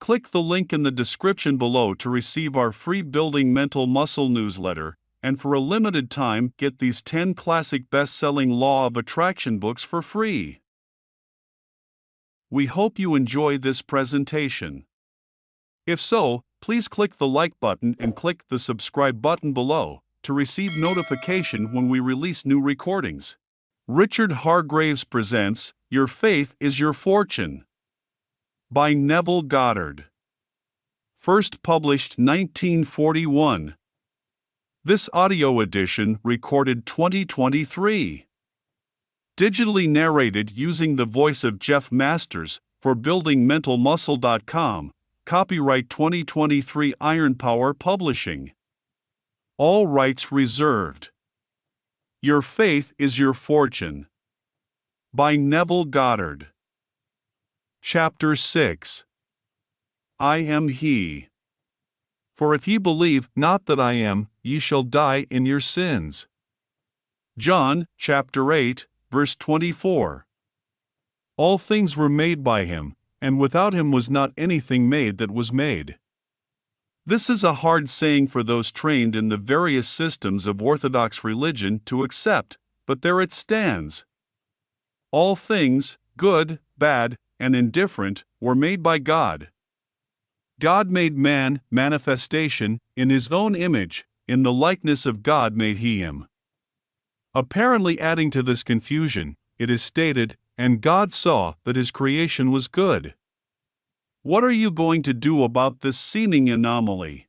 Click the link in the description below to receive our free Building Mental Muscle newsletter, and for a limited time, get these 10 classic best-selling Law of Attraction books for free. We hope you enjoy this presentation. If so, please click the like button and click the subscribe button below to receive notification when we release new recordings. Richard Hargraves presents Your Faith is Your Fortune by Neville Goddard. First published 1941. This audio edition recorded 2023. Digitally narrated using the voice of Jeff Masters for buildingmentalmuscle.com. Copyright 2023 Iron Power Publishing. All rights reserved. Your Faith is Your Fortune by Neville Goddard. Chapter 6. I am He. For if ye believe not that I am, ye shall die in your sins. John, chapter 8, verse 24. All things were made by him, and without him was not anything made that was made. This is a hard saying for those trained in the various systems of orthodox religion to accept, but there it stands. All things, good, bad, and indifferent, were made by God. God made man, manifestation, in his own image, in the likeness of God made he him. Apparently adding to this confusion, it is stated, and God saw that his creation was good. What are you going to do about this seeming anomaly?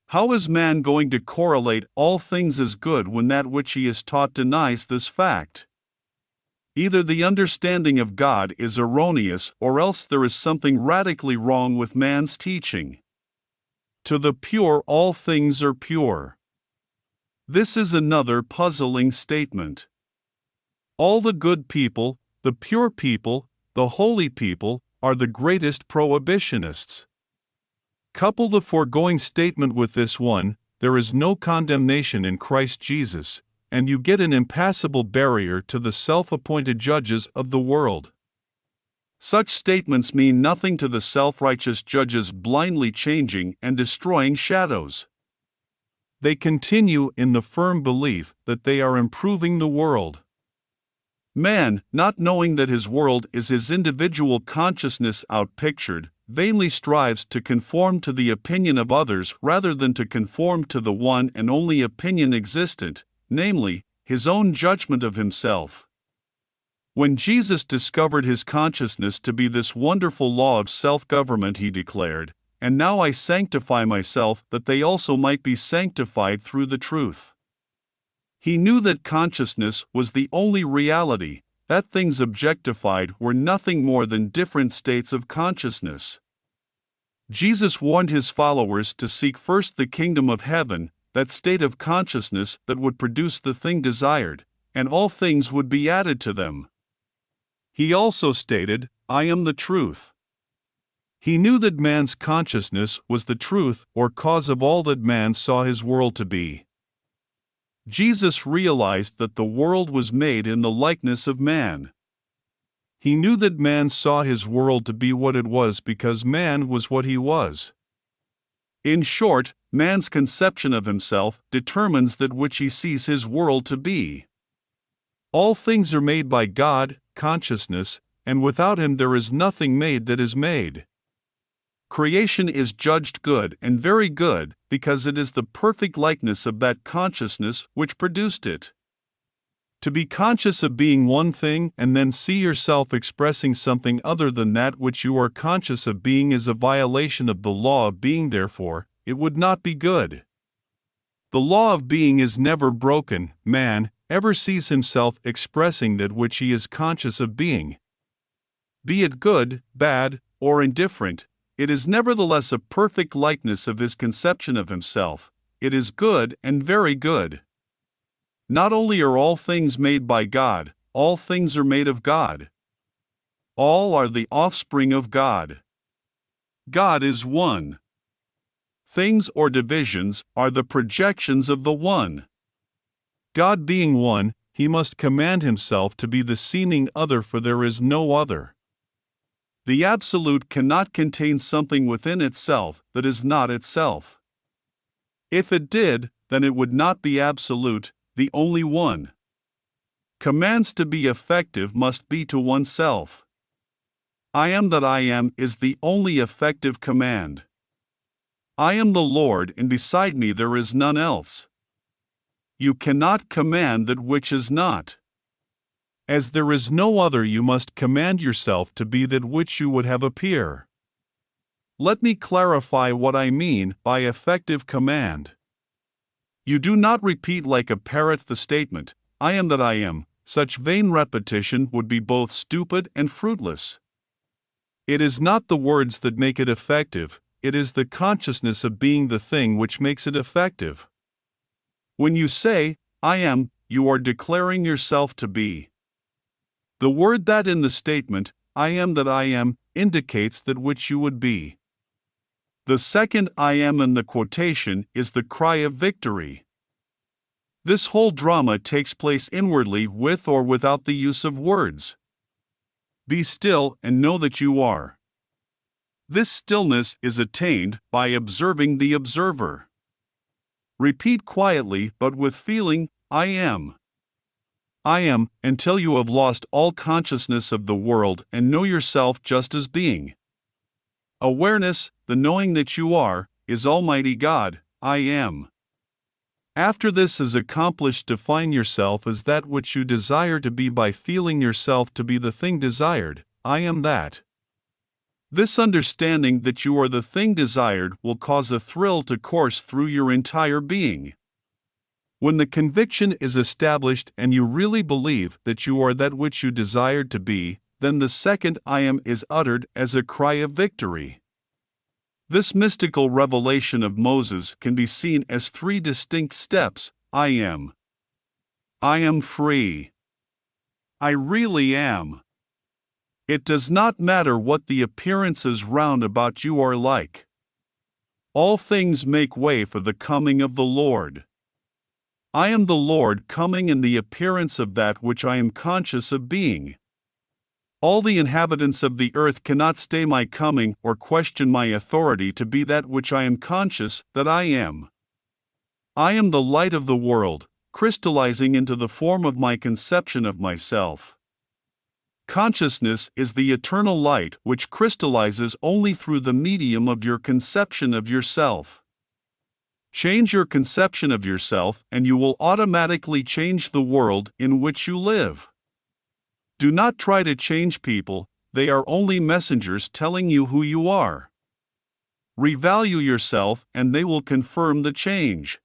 How is man going to correlate all things as good when that which he is taught denies this fact? Either the understanding of God is erroneous or else there is something radically wrong with man's teaching. To the pure, all things are pure. This is another puzzling statement. All the good people, the pure people, the holy people, are the greatest prohibitionists. Couple the foregoing statement with this one, there is no condemnation in Christ Jesus, and you get an impassable barrier to the self-appointed judges of the world. Such statements mean nothing to the self-righteous judges blindly changing and destroying shadows. They continue in the firm belief that they are improving the world. Man, not knowing that his world is his individual consciousness outpictured, vainly strives to conform to the opinion of others rather than to conform to the one and only opinion existent, namely, his own judgment of himself. When Jesus discovered his consciousness to be this wonderful law of self-government, he declared, "And now I sanctify myself that they also might be sanctified through the truth." He knew that consciousness was the only reality, that things objectified were nothing more than different states of consciousness. Jesus warned his followers to seek first the kingdom of heaven, that state of consciousness that would produce the thing desired, and all things would be added to them. He also stated, "I am the truth." He knew that man's consciousness was the truth or cause of all that man saw his world to be. Jesus realized that the world was made in the likeness of man. He knew that man saw his world to be what it was because man was what he was. In short, man's conception of himself determines that which he sees his world to be. All things are made by God, consciousness, and without him there is nothing made that is made. Creation is judged good and very good because it is the perfect likeness of that consciousness which produced it. To be conscious of being one thing and then see yourself expressing something other than that which you are conscious of being is a violation of the law of being. Therefore, it would not be good. The law of being is never broken. Man ever sees himself expressing that which he is conscious of being. Be it good, bad, or indifferent, it is nevertheless a perfect likeness of his conception of himself. It is good and very good. Not only are all things made by God, all things are made of God. All are the offspring of God. God is one. Things or divisions are the projections of the one. God being one, he must command himself to be the seeming other, for there is no other. The absolute cannot contain something within itself that is not itself. If it did, then it would not be absolute, the only one. Commands to be effective must be to oneself. I am that I am is the only effective command. I am the Lord, and beside me there is none else. You cannot command that which is not. As there is no other, you must command yourself to be that which you would have appear. Let me clarify what I mean by effective command. You do not repeat like a parrot the statement, I am that I am. Such vain repetition would be both stupid and fruitless. It is not the words that make it effective, it is the consciousness of being the thing which makes it effective. When you say, I am, you are declaring yourself to be. The word that in the statement, I am that I am, indicates that which you would be. The second I am in the quotation is the cry of victory. This whole drama takes place inwardly with or without the use of words. Be still and know that you are. This stillness is attained by observing the observer. Repeat quietly but with feeling, I am. I am, until you have lost all consciousness of the world and know yourself just as being. Awareness, the knowing that you are, is Almighty God, I am. After this is accomplished, define yourself as that which you desire to be by feeling yourself to be the thing desired, I am that. This understanding that you are the thing desired will cause a thrill to course through your entire being. When the conviction is established and you really believe that you are that which you desired to be, then the second I am is uttered as a cry of victory. This mystical revelation of Moses can be seen as three distinct steps. I am. I am free. I really am. It does not matter what the appearances round about you are like. All things make way for the coming of the Lord. I am the Lord coming in the appearance of that which I am conscious of being. All the inhabitants of the earth cannot stay my coming or question my authority to be that which I am conscious that I am. I am the light of the world, crystallizing into the form of my conception of myself. Consciousness is the eternal light which crystallizes only through the medium of your conception of yourself. Change your conception of yourself and you will automatically change the world in which you live. Do not try to change people, they are only messengers telling you who you are. Revalue yourself and they will confirm the change.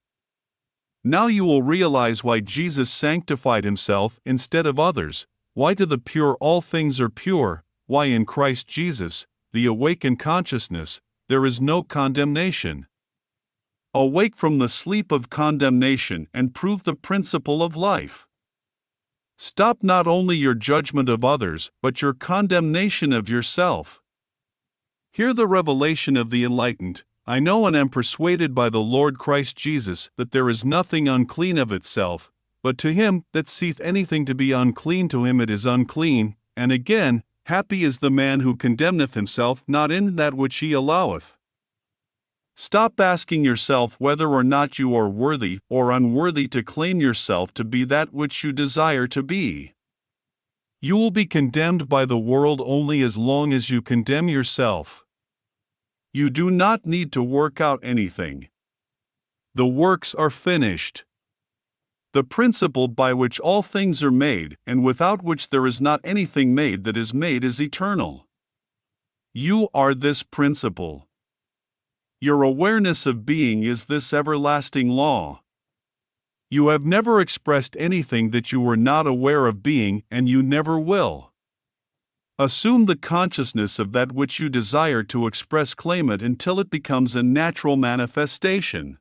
Now you will realize why Jesus sanctified himself instead of others, why to the pure all things are pure, why in Christ Jesus, the awakened consciousness, there is no condemnation. Awake from the sleep of condemnation and prove the principle of life. Stop not only your judgment of others, but your condemnation of yourself. Hear the revelation of the enlightened. I know and am persuaded by the Lord Christ Jesus that there is nothing unclean of itself, but to him that seeth anything to be unclean, to him it is unclean. And again, happy is the man who condemneth himself not in that which he alloweth. Stop asking yourself whether or not you are worthy or unworthy to claim yourself to be that which you desire to be. You will be condemned by the world only as long as you condemn yourself. You do not need to work out anything. The works are finished. The principle by which all things are made, and without which there is not anything made that is made, is eternal. You are this principle. Your awareness of being is this everlasting law. You have never expressed anything that you were not aware of being, and you never will. Assume the consciousness of that which you desire to express, claim it until it becomes a natural manifestation.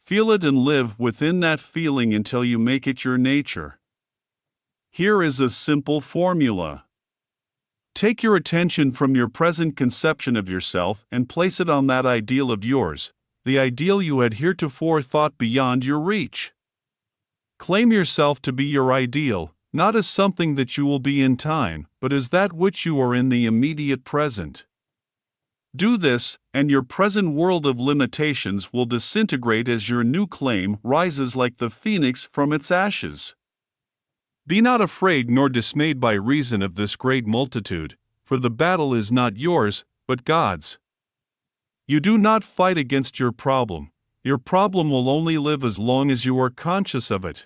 Feel it and live within that feeling until you make it your nature. Here is a simple formula. Take your attention from your present conception of yourself and place it on that ideal of yours, the ideal you had heretofore thought beyond your reach. Claim yourself to be your ideal, not as something that you will be in time, but as that which you are in the immediate present. Do this, and your present world of limitations will disintegrate as your new claim rises like the phoenix from its ashes. Be not afraid nor dismayed by reason of this great multitude, for the battle is not yours, but God's. You do not fight against your problem. Your problem will only live as long as you are conscious of it.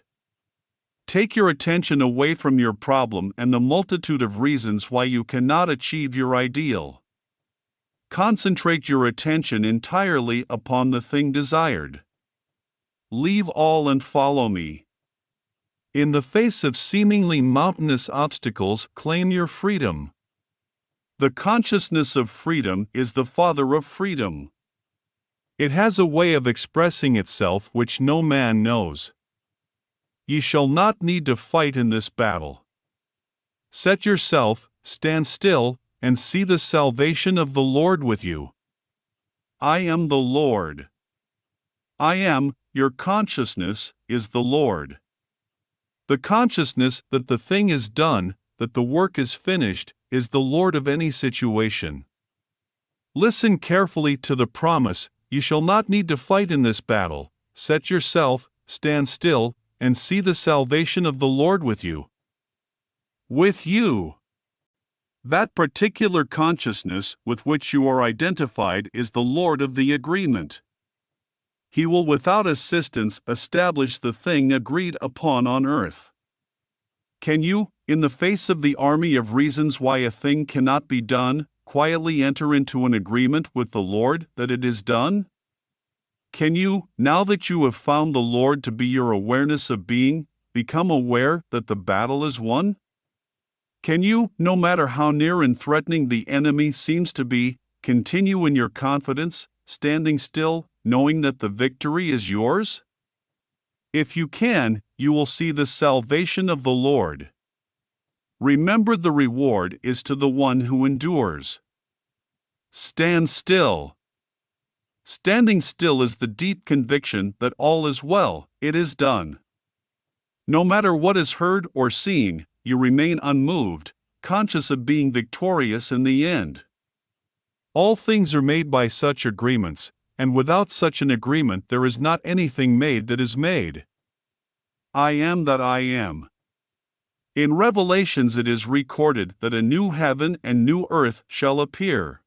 Take your attention away from your problem and the multitude of reasons why you cannot achieve your ideal. Concentrate your attention entirely upon the thing desired. Leave all and follow me. In the face of seemingly mountainous obstacles, claim your freedom. The consciousness of freedom is the father of freedom. It has a way of expressing itself which no man knows. Ye shall not need to fight in this battle. Set yourself, stand still, and see the salvation of the Lord with you. I am the Lord. I am, your consciousness, is the Lord. The consciousness that the thing is done, that the work is finished, is the Lord of any situation. Listen carefully to the promise, you shall not need to fight in this battle. Set yourself, stand still, and see the salvation of the Lord with you. With you. That particular consciousness with which you are identified is the Lord of the agreement. He will without assistance establish the thing agreed upon on earth. Can you, in the face of the army of reasons why a thing cannot be done, quietly enter into an agreement with the Lord that it is done? Can you, now that you have found the Lord to be your awareness of being, become aware that the battle is won? Can you, no matter how near and threatening the enemy seems to be, continue in your confidence, standing still, knowing that the victory is yours? If you can, you will see the salvation of the Lord. Remember, the reward is to the one who endures. Stand still. Standing still is the deep conviction that all is well, it is done. No matter what is heard or seen, you remain unmoved, conscious of being victorious in the end. All things are made by such agreements, and without such an agreement there is not anything made that is made. I am that I am. In Revelations it is recorded that a new heaven and new earth shall appear.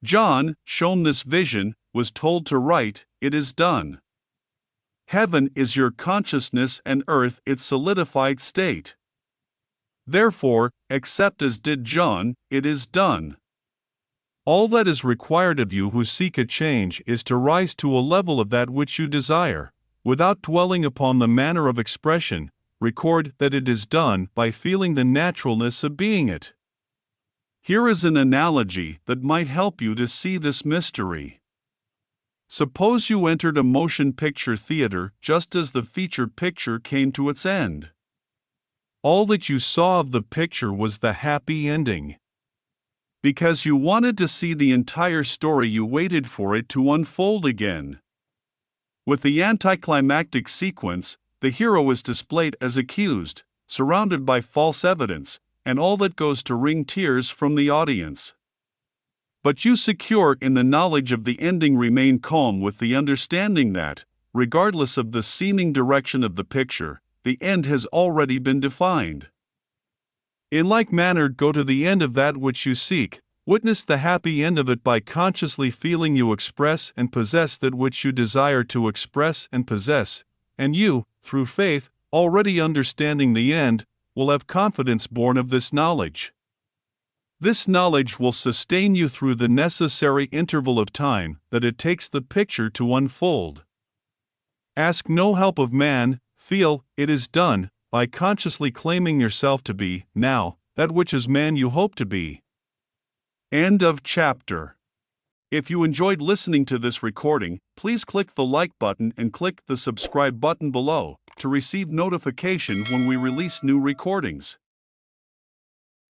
John, shown this vision, was told to write, "It is done." Heaven is your consciousness and earth its solidified state. Therefore, accept as did John, "It is done." All that is required of you who seek a change is to rise to a level of that which you desire, without dwelling upon the manner of expression. Record that it is done by feeling the naturalness of being it. Here is an analogy that might help you to see this mystery. Suppose you entered a motion picture theater just as the feature picture came to its end. All that you saw of the picture was the happy ending. Because you wanted to see the entire story, you waited for it to unfold again. With the anticlimactic sequence, the hero is displayed as accused, surrounded by false evidence, and all that goes to wring tears from the audience. But you, secure in the knowledge of the ending, remain calm with the understanding that, regardless of the seeming direction of the picture, the end has already been defined. In like manner, go to the end of that which you seek, witness the happy end of it by consciously feeling you express and possess that which you desire to express and possess, and you, through faith, already understanding the end, will have confidence born of this knowledge. This knowledge will sustain you through the necessary interval of time that it takes the picture to unfold. Ask no help of man, feel, "It is done," by consciously claiming yourself to be, now, that which as man you hope to be. End of chapter. If you enjoyed listening to this recording, please click the like button and click the subscribe button below to receive notification when we release new recordings.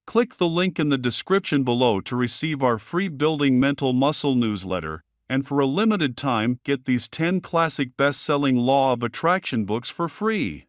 Click the link in the description below to receive our free Building Mental Muscle newsletter, and for a limited time get these 10 classic best-selling Law of Attraction books for free.